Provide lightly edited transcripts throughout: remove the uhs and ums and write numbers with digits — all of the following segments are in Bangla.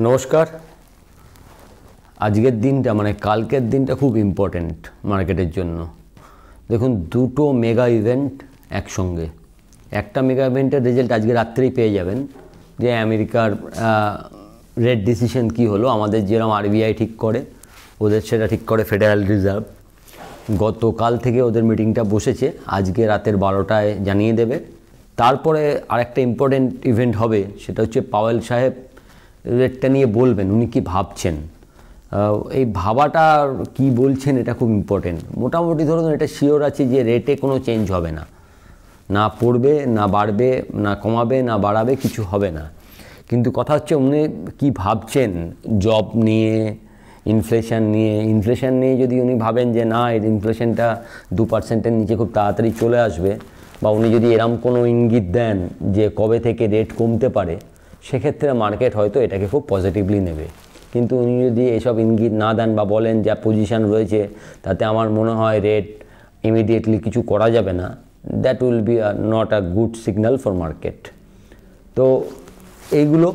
নমস্কার। আজকের দিনটা মানে কালকের দিনটা খুব ইম্পর্ট্যান্ট মার্কেটের জন্য। দেখুন, দুটো মেগা ইভেন্ট একসঙ্গে। একটা মেগা ইভেন্টের রেজাল্ট আজকে রাত্রেই পেয়ে যাবেন, যে আমেরিকার রেট ডিসিশন কী হলো। আমাদের যেরকম আরবিআই ঠিক করে, ওদের সেটা ঠিক করে ফেডারেল রিজার্ভ। গতকাল থেকে ওদের মিটিংটা বসেছে, আজকে রাতের 12টায় জানিয়ে দেবে। তারপরে আরেকটা ইম্পর্টেন্ট ইভেন্ট হবে, সেটা হচ্ছে পাওয়েল সাহেব রেটটা নিয়ে বলবেন, উনি কি ভাবছেন। এই ভাবাটা কি বলছেন এটা খুব ইম্পর্টেন্ট। মোটামুটি ধরুন এটা শিওর আছে যে রেটে কোনো চেঞ্জ হবে না, না পড়বে, না বাড়বে, না কমাবে, না বাড়াবে, কিছু হবে না। কিন্তু কথা হচ্ছে উনি কি ভাবছেন জব নিয়ে, ইনফ্লেশন নিয়ে যদি উনি ভাবেন যে না, এর ইনফ্লেশনটা 2%-এর নিচে খুব তাড়াতাড়ি চলে আসবে, বা উনি যদি এরম কোনো ইঙ্গিত দেন যে কবে থেকে রেট কমতে পারে, সেক্ষেত্রে মার্কেট হয়তো এটাকে খুব পজিটিভলি নেবে। কিন্তু উনি যদি এসব ইঙ্গিত না দেন বা বলেন যা পজিশান রয়েছে তাতে আমার মনে হয় রেট ইমিডিয়েটলি কিছু করা যাবে না, that will be not a good signal for market. তো এইগুলো।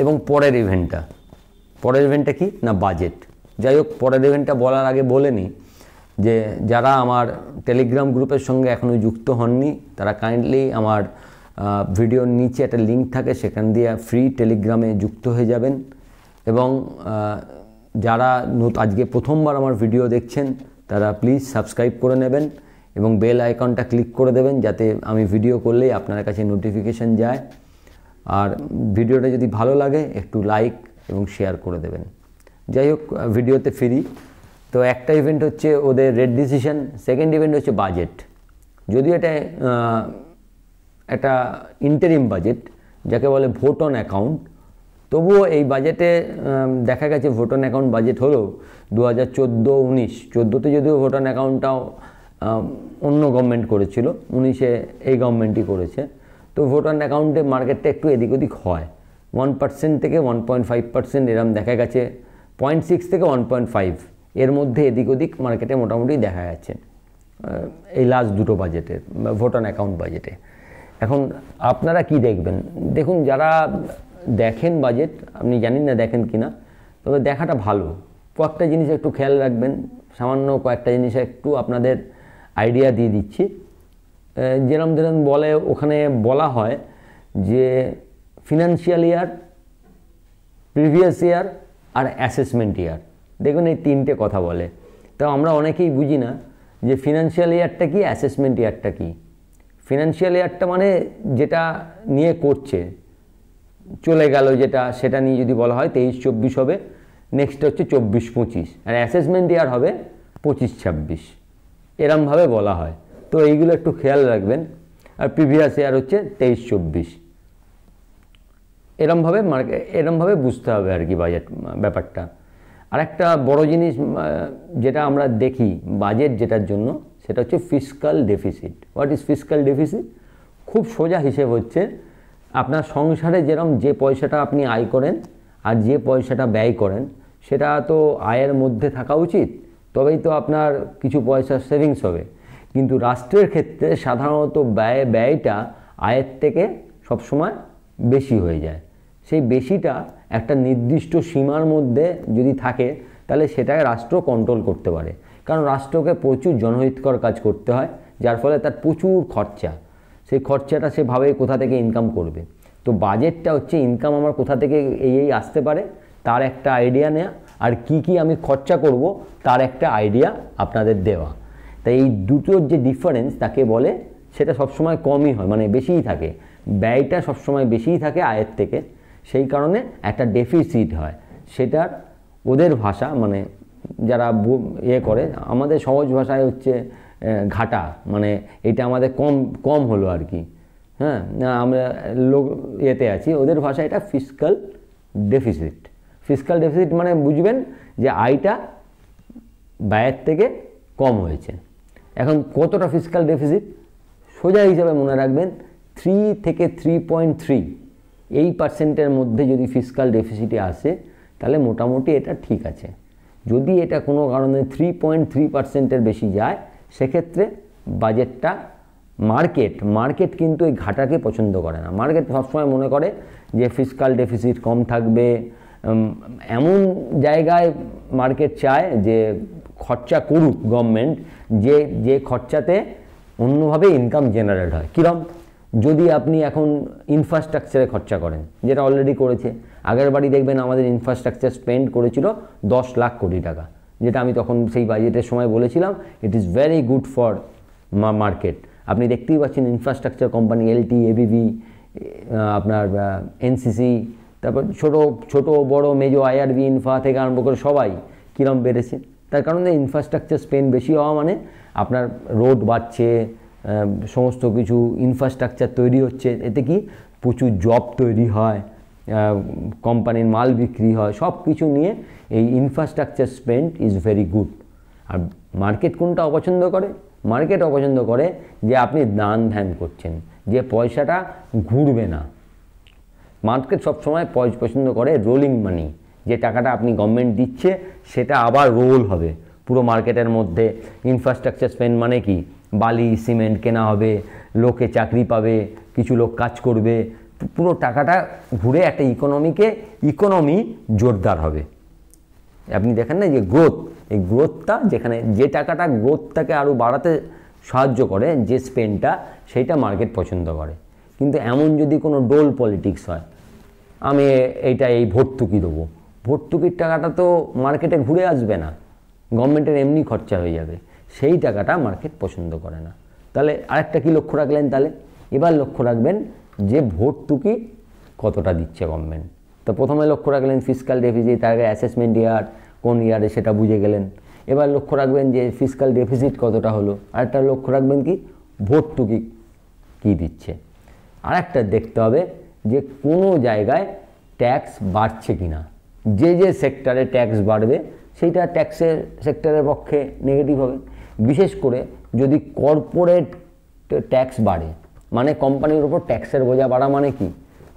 এবং পরের ইভেন্টটা কি না, বাজেট। যাই হোক, পরের ইভেন্টটা বলার আগে বলে নিই যে যারা আমার টেলিগ্রাম গ্রুপের সঙ্গে এখনও যুক্ত হননি, তারা কাইন্ডলি আমার ভিডিওর নিচে একটা লিঙ্ক থাকে, সেখান দিয়ে ফ্রি টেলিগ্রামে যুক্ত হয়ে যাবেন। এবং যারা আজকে প্রথমবার আমার ভিডিও দেখছেন, তারা প্লিজ সাবস্ক্রাইব করে নেবেন এবং বেল আইকনটা ক্লিক করে দেবেন, যাতে আমি ভিডিও করলেই আপনার কাছে নোটিফিকেশান যায়। আর ভিডিওটা যদি ভালো লাগে একটু লাইক এবং শেয়ার করে দেবেন। যাই হোক, ভিডিওতে ফিরি। তো একটা ইভেন্ট হচ্ছে ওদের রেট ডিসিশন, সেকেন্ড ইভেন্ট হচ্ছে বাজেট। যদিও এটা একটা ইন্টারিম বাজেট, যাকে বলে ভোট অন অ্যাকাউন্ট, তবুও এই বাজেটে দেখা গেছে ভোট অন অ্যাকাউন্ট বাজেট হলেও 2014-19 যদিও ভোট অন অ্যাকাউন্টটাও অন্য গভর্নমেন্ট করেছিল, 19-এ এই গভর্নমেন্টই করেছে। তো ভোট অন অ্যাকাউন্টে মার্কেটটা একটু এদিক ওদিক হয়, 1% থেকে 1.5% এরম দেখা গেছে, 0.6 থেকে 1.5 এর মধ্যে এদিক ওদিক মার্কেটে মোটামুটি দেখা যাচ্ছে এই লাস্ট দুটো বাজেটের, ভোট অন অ্যাকাউন্ট বাজেটে। এখন আপনারা কি দেখবেন? দেখুন, যারা দেখেন বাজেট, আপনি জানেন না দেখেন কি না, তবে দেখাটা ভালো। কয়েকটা জিনিস একটু খেয়াল রাখবেন, সামান্য কয়েকটা জিনিস একটু আপনাদের আইডিয়া দিয়ে দিচ্ছি। যেরম বলে, ওখানে বলা হয় যে ফিনান্সিয়াল ইয়ার, প্রিভিয়াস ইয়ার আর অ্যাসেসমেন্ট ইয়ার। দেখুন, এই তিনটে কথা বলে। তো আমরা অনেকেই বুঝি না যে ফিনান্সিয়াল ইয়ারটা কি, অ্যাসেসমেন্ট ইয়ারটা কি। ফিনান্সিয়াল ইয়ারটা মানে যেটা নিয়ে করছে, চলে গেল যেটা, সেটা নিয়ে যদি বলা হয় 23-24 হবে, নেক্সট হচ্ছে 24-25, আর অ্যাসেসমেন্ট ইয়ার হবে 25-26, এরমভাবে বলা হয়। তো এইগুলো একটু খেয়াল রাখবেন। আর প্রিভিয়াস ইয়ার হচ্ছে 23-24, এরমভাবে বুঝতে হবে আর কি বাজেট ব্যাপারটা। আর একটা বড় জিনিস যেটা আমরা দেখি বাজেট যেটার জন্য, সেটা হচ্ছে fiscal deficit. What is fiscal deficit? খুব সোজা হিসেব হচ্ছে, আপনার সংসারে যেরকম যে পয়সাটা আপনি আয় করেন আর যে পয়সাটা ব্যয় করেন, সেটা তো আয়ের মধ্যে থাকা উচিত, তবেই তো আপনার কিছু পয়সা সেভিংস হবে। কিন্তু রাষ্ট্রের ক্ষেত্রে সাধারণত ব্যয়টা আয়ের থেকে সবসময় বেশি হয়ে যায়। সেই বেশিটা একটা নির্দিষ্ট সীমার মধ্যে যদি থাকে, তাহলে সেটাকে রাষ্ট্র কন্ট্রোল করতে পারে। কারণ রাষ্ট্রকে প্রচুর জনহিতকর কাজ করতে হয়, যার ফলে তার প্রচুর খরচা। সেই খরচাটা সেভাবে কোথা থেকে ইনকাম করবে। তো বাজেটটা হচ্ছে ইনকাম আমার কোথা থেকে এই আসতে পারে তার একটা আইডিয়া নেওয়া, আর কি আমি খরচা করব তার একটা আইডিয়া আপনাদের দেওয়া। তাই এই দুটোর যে ডিফারেন্স তাকে বলে, সেটা সবসময় কমই হয়, মানে বেশিই থাকে, ব্যয়টা সবসময় বেশিই থাকে আয়ের থেকে। সেই কারণে একটা ডেফিসিট হয়। সেটার ওদের ভাষা, মানে যারা করে, আমাদের সহজ ভাষায় হচ্ছে ঘাটা, মানে এটা আমাদের কম হলো আর কি। হ্যাঁ, আমরা এতে আছি, ওদের ভাষায় এটা ফিসকাল ডেফিসিট। ফিসকাল ডেফিসিট মানে বুঝবেন যে আয়টা ব্যয়ের থেকে কম হয়েছে। এখন কতটা ফিসকাল ডেফিসিট? সোজা হিসাবে মনে রাখবেন, 3 থেকে 3.3 এই পার্সেন্টের মধ্যে যদি ফিসকাল ডেফিসিটে আসে, তাহলে মোটামুটি এটা ঠিক আছে। যদি এটা কোনো কারণে 3.3%-এর বেশি যায়, সেক্ষেত্রে বাজেটটা মার্কেট কিন্তু এই ঘাটাকে পছন্দ করে না। মার্কেট সবসময় মনে করে যে ফিসকাল ডেফিসিট কম থাকবে, এমন জায়গায় মার্কেট চায় যে খরচা করুক গভর্নমেন্ট, যে খরচাতে অন্যভাবে ইনকাম জেনারেট হয়। কিরম? যদি আপনি এখন ইনফ্রাস্ট্রাকচারে খরচা করেন, যেটা অলরেডি করেছে, আগের বাড়ি দেখবেন আমাদের ইনফ্রাস্ট্রাকচার স্পেন্ড করেছিল 10 লাখ কোটি টাকা, যেটা আমি তখন সেই বাজেটের সময় বলেছিলাম it is very good for market. আপনি দেখতেই পাচ্ছেন ইনফ্রাস্ট্রাকচার কোম্পানি এলটি, এবিবি, আপনার এনসিসি, তারপর ছোট বড় মেজো আইআরবি ইনফ্রা থেকে আরম্ভ করে সবাই কীরকম বেড়েছে। তার কারণে ইনফ্রাস্ট্রাকচার স্পেন্ড বেশি হওয়া মানে আপনার রোড বাড়ছে, সমস্ত কিছু ইনফ্রাস্ট্রাকচার তৈরি হচ্ছে, এতে কি প্রচুর জব তৈরি হয়, কোম্পানির মাল বিক্রি হয়, সব কিছু নিয়ে এই infrastructure spend is very good. আর মার্কেট কোনটা অপছন্দ করে? মার্কেট অপছন্দ করে যে আপনি দান ধ্যান করছেন, যে পয়সাটা ঘুরবে না। মার্কেট সবসময় পছন্দ করে রোলিং মানি, যে টাকাটা আপনি গভর্নমেন্ট দিচ্ছে সেটা আবার রোল হবে পুরো মার্কেটের মধ্যে। ইনফ্রাস্ট্রাকচার স্পেন্ড মানে কি? বালি সিমেন্ট কেনা হবে, লোকে চাকরি পাবে, কিছু লোক কাজ করবে, পুরো টাকাটা ঘুরে একটা ইকোনমি জোরদার হবে। আপনি দেখেন না যে গ্রোথ, এই গ্রোথটা যেখানে যে টাকাটা গ্রোথটাকে আরও বাড়াতে সাহায্য করে, যে স্পেন্ডটা, সেইটা মার্কেট পছন্দ করে। কিন্তু এমন যদি কোনো ডোল পলিটিক্স হয়, আমি এই ভর্তুকি দেবো, ভর্তুকির টাকাটা তো মার্কেটে ঘুরে আসবে না, গভর্নমেন্টের এমনি খরচা হয়ে যাবে, সেই টাকাটা মার্কেট পছন্দ করে না। তাহলে আরেকটা কি লক্ষ্য রাখলেন? তাহলে এবার লক্ষ্য রাখবেন যে ভর্তুকি কতটা দিচ্ছে গভর্নমেন্ট। তো প্রথমে লক্ষ্য রাখলেন ফিসকাল ডেফিসিট, তার আগে অ্যাসেসমেন্ট ইয়ার কোন ইয়ারে সেটা বুঝে গেলেন। এবার লক্ষ্য রাখবেন যে ফিসকাল ডেফিসিট কতটা হলো, আরেকটা লক্ষ্য রাখবেন কি ভর্তুকি কী দিচ্ছে। আরেকটা দেখতে হবে যে কোনো জায়গায় ট্যাক্স বাড়ছে কি না। যে সেক্টরে ট্যাক্স বাড়বে সেইটা ট্যাক্সের সেক্টরের পক্ষে নেগেটিভ হবে। বিশেষ করে যদি কর্পোরেট ট্যাক্স বাড়ে, মানে কোম্পানির উপর ট্যাক্সের বোঝা বাড়া মানে কি?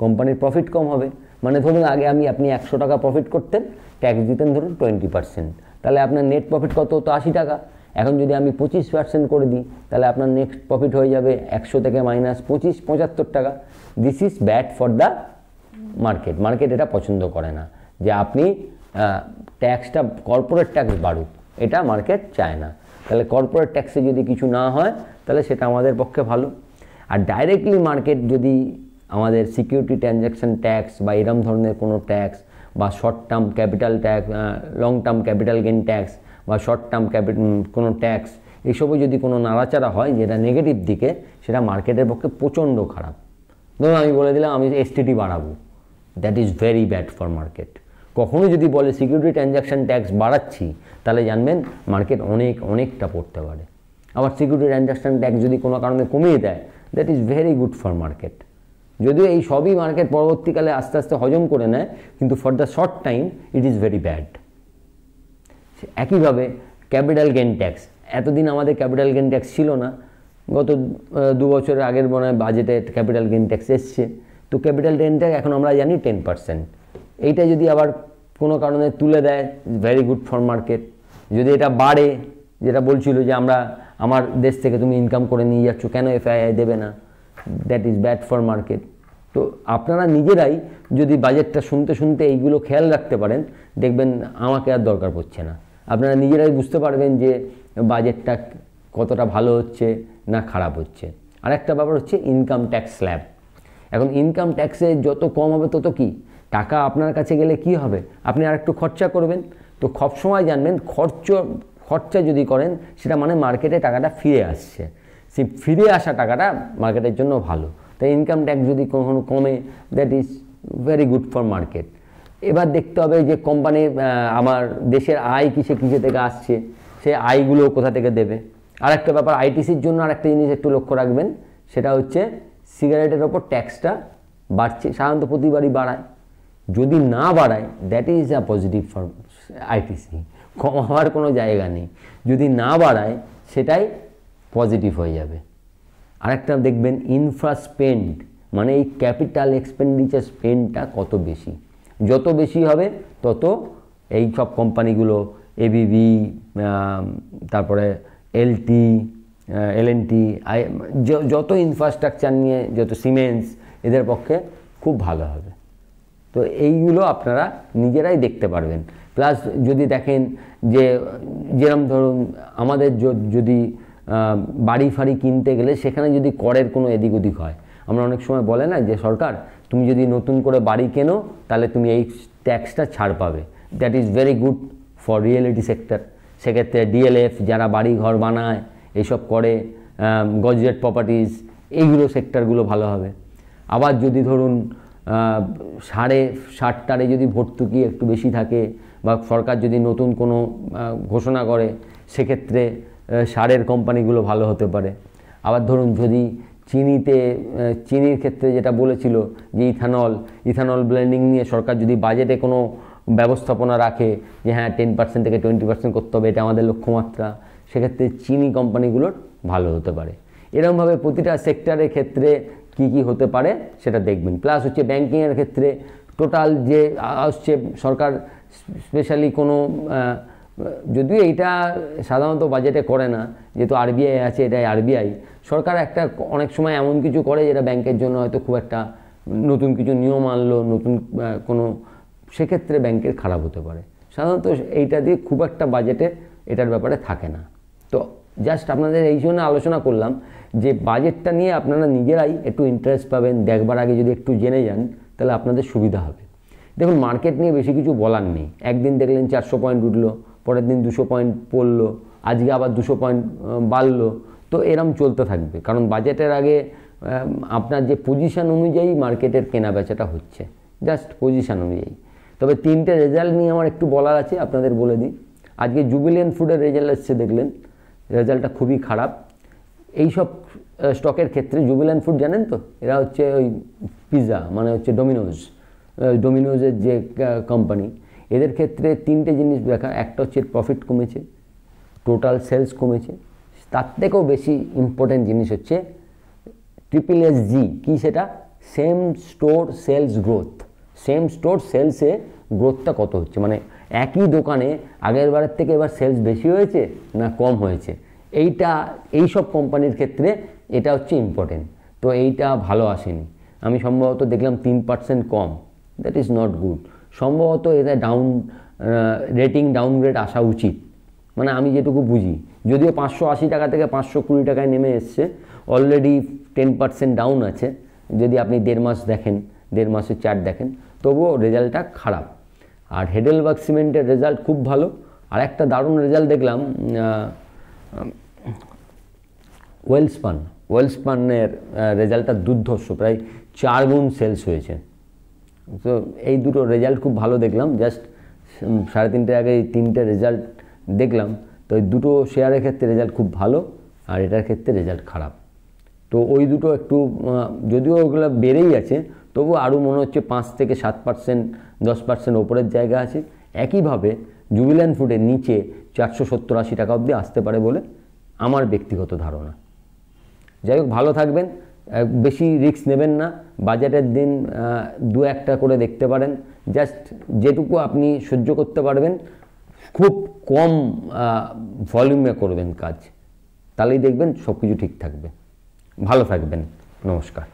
কোম্পানির প্রফিট কম হবে। মানে ধরুন আগে আপনি 100 টাকা প্রফিট করতেন, ট্যাক্স দিতেন ধরুন 20%, তাহলে আপনার নেট প্রফিট কত হতো? 80 টাকা। এখন যদি আমি 25% করে দিই, তাহলে আপনার নেক্সট প্রফিট হয়ে যাবে 100 থেকে -25, 75 টাকা। This is bad for the market. Market এটা পছন্দ করে না যে আপনি ট্যাক্সটা, কর্পোরেট ট্যাক্স বাড়ুক, এটা মার্কেট চায় না। তাহলে কর্পোরেট ট্যাক্সে যদি কিছু না হয় তাহলে সেটা আমাদের পক্ষে ভালো। আর ডাইরেক্টলি মার্কেট যদি আমাদের সিকিউরিটি ট্রানজ্যাকশন ট্যাক্স বা এরম ধরনের কোনো ট্যাক্স, বা short term capital tax, long term capital gain tax, বা শর্ট টার্ম কোনো ট্যাক্স, এইসবও যদি কোনো নাড়াচাড়া হয় যেটা নেগেটিভ দিকে, সেটা মার্কেটের পক্ষে প্রচণ্ড খারাপ। ধরুন আমি বলে দিলাম আমি এসটিটি বাড়াবো, that is very bad for market. কখনো যদি বলে সিকিউরিটি ট্রানজ্যাকশন ট্যাক্স বাড়াচ্ছি, তাহলে জানবেন মার্কেট অনেকটা পড়তে পারে। আবার সিকিউরিটি ট্রানজ্যাকশন ট্যাক্স যদি কোনো কারণে কমিয়ে দেয়, that is very good for market. যদিও এই সবই মার্কেট পরবর্তীকালে আস্তে আস্তে হজম করে নেয়, কিন্তু for the short time it is very bad. একইভাবে ক্যাপিটাল গেইন ট্যাক্স, এতদিন আমাদের ক্যাপিটাল গেইন ট্যাক্স ছিল না, গত 2 বছরের আগের মনে হয় বাজেটে ক্যাপিটাল গেইন ট্যাক্স এসছে। তো ক্যাপিটাল গেইন ট্যাক্স এখন আমরা জানি 10%। এইটা যদি আবার কোনো কারণে তুলে দেয়, ভেরি গুড ফর মার্কেট। যদি এটা বাড়ে, যেটা বলছিল যে আমার দেশ থেকে তুমি ইনকাম করে নিয়ে যাচ্ছ, কেন এফআইআই দেবে না, that is bad for market. তো আপনারা নিজেরাই যদি বাজেটটা শুনতে এইগুলো খেয়াল রাখতে পারেন, দেখবেন আমাকে আর দরকার পড়ছে না। আপনারা নিজেরাই বুঝতে পারবেন যে বাজেটটা কতটা ভালো হচ্ছে না খারাপ হচ্ছে। আরেকটা ব্যাপার হচ্ছে ইনকাম ট্যাক্স স্ল্যাব। এখন ইনকাম ট্যাক্সে যত কম হবে তত কি টাকা আপনার কাছে গেলে কি হবে, আপনি আর একটু খরচা করবেন। তো সবসময় জানবেন খরচা যদি করেন সেটা মানে মার্কেটে টাকাটা ফিরে আসছে, সেই ফিরে আসা টাকাটা মার্কেটের জন্য ভালো। তাই ইনকাম ট্যাক্স যদি কখনো কমে, that is very good for market. এবার দেখতে হবে যে কোম্পানি আমার দেশের আয় কিসে থেকে আসছে, সেই আয়গুলো কোথা থেকে দেবে। আরেকটা ব্যাপার আইটিসির জন্য আরেকটা জিনিস একটু লক্ষ্য রাখবেন, সেটা হচ্ছে সিগারেটের ওপর ট্যাক্সটা বাড়ছে, সাধারণত প্রতিবারই বাড়ায়। যদি না বাড়ায়, that is a positive for ITC, কমাবার কোনো জায়গা নেই। যদি না বাড়ায় সেটাই পজিটিভ হয়ে যাবে। আরেকটা দেখবেন ইনফ্রা স্পেন্ড, মানে এই ক্যাপিটাল এক্সপেন্ডিচার স্পেন্ডটা কত বেশি, যত বেশি হবে তত এই সব কোম্পানিগুলো এবিবি, তারপরে এলটি, এলএনটি, যত ইনফ্রাস্ট্রাকচার নিয়ে, যত সিমেন্টস, এদের পক্ষে খুব ভালো হবে। তো এইগুলো আপনারা নিজেরাই দেখতে পারবেন। প্লাস যদি দেখেন যে যেরকম ধরুন আমাদের যদি বাড়ি ফাড়ি কিনতে গেলে সেখানে যদি করের কোনো এদিক ওদিক হয়, আমরা অনেক সময় বলে না যে সরকার তুমি যদি নতুন করে বাড়ি কেনো তাহলে তুমি এই ট্যাক্সটা ছাড় পাবে। That is very good for reality sector. সেক্ষেত্রে ডিএলএফ যারা বাড়ি ঘর বানায় এইসব করে, গজেট প্রপার্টিজ, এইগুলো সেক্টরগুলো ভালো হবে। আবার যদি ধরুন 60% যদি ভর্তুকি একটু বেশি থাকে বা সরকার যদি নতুন কোনো ঘোষণা করে সেক্ষেত্রে সারের কোম্পানিগুলো ভালো হতে পারে। আবার ধরুন যদি চিনির ক্ষেত্রে যেটা বলেছিল যে ইথানল ব্লেন্ডিং নিয়ে সরকার যদি বাজেটে কোনো ব্যবস্থাপনা রাখে যে হ্যাঁ 10% থেকে 20% করতে হবে, এটা আমাদের লক্ষ্যমাত্রা, সেক্ষেত্রে চিনি কোম্পানিগুলোর ভালো হতে পারে। এরকমভাবে প্রতিটা সেক্টরের ক্ষেত্রে কি হতে পারে সেটা দেখবেন। প্লাস হচ্ছে ব্যাঙ্কিংয়ের ক্ষেত্রে টোটাল যে আসছে সরকার স্পেশালি কোনো, যদিও এইটা সাধারণত বাজেটে করে না, যেহেতু আরবিআই আছে, এটাই আরবিআই, সরকার একটা অনেক সময় এমন কিছু করে যেটা ব্যাংকের জন্য হয়তো খুব একটা নতুন কিছু নিয়ম আনলো, নতুন কোনো, সেক্ষেত্রে ব্যাংকের খারাপ হতে পারে। সাধারণত এইটা দিয়ে খুব একটা বাজেটে এটার ব্যাপারে থাকে না। তো জাস্ট আপনাদের এই জন্য আলোচনা করলাম যে বাজেটটা নিয়ে আপনারা নিজেরাই একটু ইন্টারেস্ট পাবেন, দেখবার আগে যদি একটু জেনে যান তাহলে আপনাদের সুবিধা হবে। দেখুন মার্কেট নিয়ে বেশি কিছু বলার নেই। একদিন দেখলেন 400 পয়েন্ট উঠলো, পরের দিন 200 পয়েন্ট পড়লো, আজকে আবার 200 পয়েন্ট বাড়লো, তো এরম চলতে থাকবে। কারণ বাজেটের আগে আপনার যে পজিশান অনুযায়ী মার্কেটের কেনা বেচাটা হচ্ছে, জাস্ট পজিশান অনুযায়ী। তবে 3টে রেজাল্ট নিয়ে আমার একটু বলার আছে, আপনাদের বলে দিই। আজকে জুবিলিয়েন্ট ফুডের রেজাল্ট এসছে, দেখলেন রেজাল্টটা খুবই খারাপ। এইসব স্টকের ক্ষেত্রে জুবিলিয়েন্ট ফুড জানেন তো, এরা হচ্ছে ওই পিৎজা মানে হচ্ছে ডোমিনোজের যে কোম্পানি, এদের ক্ষেত্রে 3টে জিনিস দেখা। একটা হচ্ছে প্রফিট কমেছে, টোটাল সেলস কমেছে, তার থেকেও বেশি ইম্পর্টেন্ট জিনিস হচ্ছে SSSG, কি সেটা, same store sales growth. Same store সেলসে গ্রোথটা কত হচ্ছে, মানে একই দোকানে আগের বারের থেকে এবার সেলস বেশি হয়েছে না কম হয়েছে, এইসব কোম্পানির ক্ষেত্রে এটা হচ্ছে ইম্পর্টেন্ট। তো এইটা ভালো আসেনি, আমি সম্ভবত দেখলাম 3% কম। That is not good. সম্ভবত এটা রেটিং ডাউনগ্রেড আসা উচিত, মানে আমি যেটুকু বুঝি। যদিও 580 টাকা থেকে 520 টাকায় নেমে এসছে, অলরেডি 10% ডাউন আছে। যদি আপনি 1.5 মাস দেখেন, 1.5 মাসের চার্ট দেখেন, তবুও রেজাল্টটা খারাপ। আর হেডেলবার্গ সিমেন্টের রেজাল্ট খুব ভালো। আর একটা দারুণ রেজাল্ট দেখলাম, ওয়েলস্পানের রেজাল্টটা দুর্ধর্ষ, প্রায় 4 গুণ সেলস হয়েছে। তো এই দুটো রেজাল্ট খুব ভালো দেখলাম। জাস্ট 3:30 আগে এই 3টে রেজাল্ট দেখলাম। তো এই দুটো শেয়ারের ক্ষেত্রে রেজাল্ট খুব ভালো, আর এটার ক্ষেত্রে রেজাল্ট খারাপ। তো ওই দুটো একটু, যদিও ওগুলো বেড়েই আছে, তবু আরও মনে হচ্ছে 5 থেকে 7%, 10% ওপরের জায়গা আছে। একইভাবে জুবিলিয়েন্ট ফুডের নিচে 470-80 টাকা অবধি আসতে পারে বলে আমার ব্যক্তিগত ধারণা। যাই হোক, ভালো থাকবেন, বেশি রিস্ক নেবেন না। বাজেটের দিন 2-1টা করে দেখতে পারেন, জাস্ট যেটুকু আপনি সহ্য করতে পারবেন, খুব কম ভলিউমে করবেন কাজ, তাহলেই দেখবেন সব কিছু ঠিক থাকবে। ভালো থাকবেন, নমস্কার।